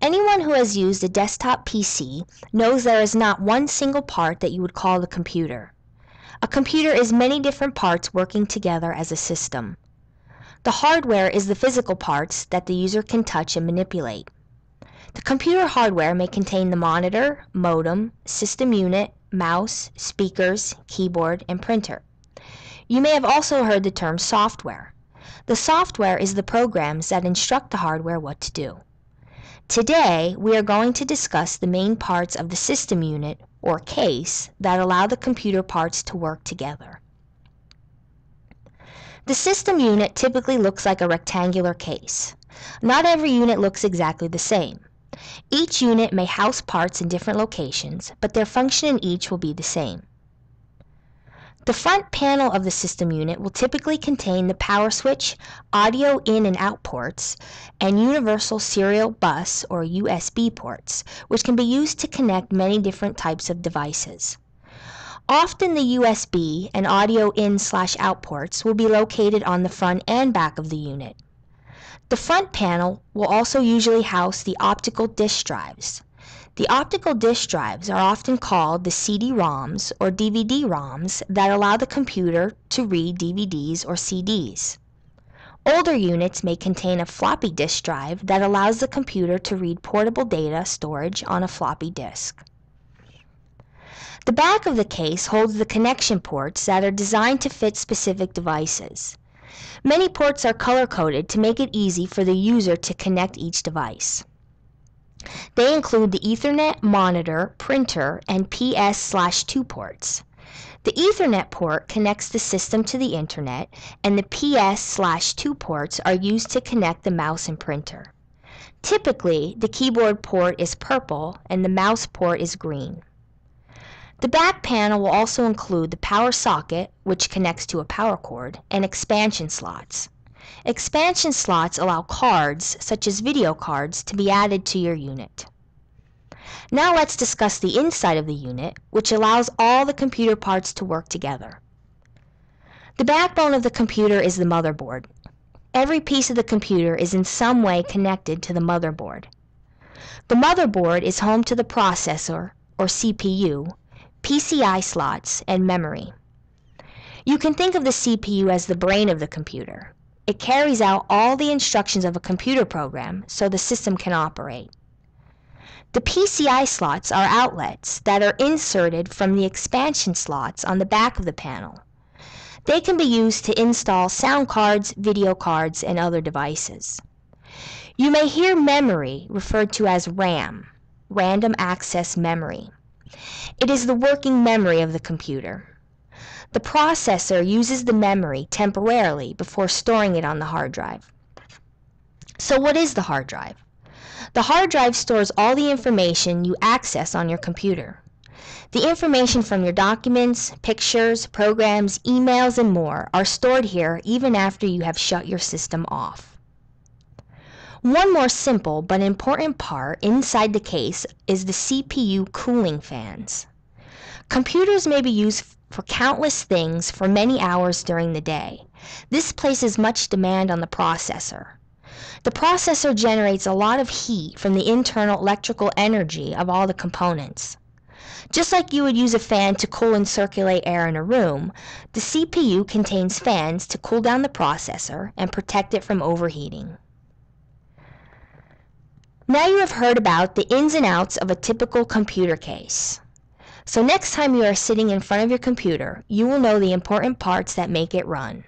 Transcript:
Anyone who has used a desktop PC knows there is not one single part that you would call the computer. A computer is many different parts working together as a system. The hardware is the physical parts that the user can touch and manipulate. The computer hardware may contain the monitor, modem, system unit, mouse, speakers, keyboard, and printer. You may have also heard the term software. The software is the programs that instruct the hardware what to do. Today, we are going to discuss the main parts of the system unit, or case, that allow the computer parts to work together. The system unit typically looks like a rectangular case. Not every unit looks exactly the same. Each unit may house parts in different locations, but their function in each will be the same. The front panel of the system unit will typically contain the power switch, audio in and out ports, and universal serial bus or USB ports, which can be used to connect many different types of devices. Often the USB and audio in/out ports will be located on the front and back of the unit. The front panel will also usually house the optical disk drives. The optical disk drives are often called the CD-ROMs or DVD-ROMs that allow the computer to read DVDs or CDs. Older units may contain a floppy disk drive that allows the computer to read portable data storage on a floppy disk. The back of the case holds the connection ports that are designed to fit specific devices. Many ports are color-coded to make it easy for the user to connect each device. They include the Ethernet, monitor, printer, and PS/2 ports. The Ethernet port connects the system to the internet, and the PS/2 ports are used to connect the mouse and printer. Typically, the keyboard port is purple and the mouse port is green. The back panel will also include the power socket, which connects to a power cord, and expansion slots. Expansion slots allow cards, such as video cards, to be added to your unit. Now let's discuss the inside of the unit, which allows all the computer parts to work together. The backbone of the computer is the motherboard. Every piece of the computer is in some way connected to the motherboard. The motherboard is home to the processor, or CPU, PCI slots, and memory. You can think of the CPU as the brain of the computer. It carries out all the instructions of a computer program so the system can operate. The PCI slots are outlets that are inserted from the expansion slots on the back of the panel. They can be used to install sound cards, video cards, and other devices. You may hear memory referred to as RAM, Random Access Memory. It is the working memory of the computer. The processor uses the memory temporarily before storing it on the hard drive. So what is the hard drive? The hard drive stores all the information you access on your computer. The information from your documents, pictures, programs, emails, and more are stored here even after you have shut your system off. One more simple but important part inside the case is the CPU cooling fans. Computers may be used for countless things for many hours during the day. This places much demand on the processor. The processor generates a lot of heat from the internal electrical energy of all the components. Just like you would use a fan to cool and circulate air in a room, the CPU contains fans to cool down the processor and protect it from overheating. Now you have heard about the ins and outs of a typical computer case. So next time you are sitting in front of your computer, you will know the important parts that make it run.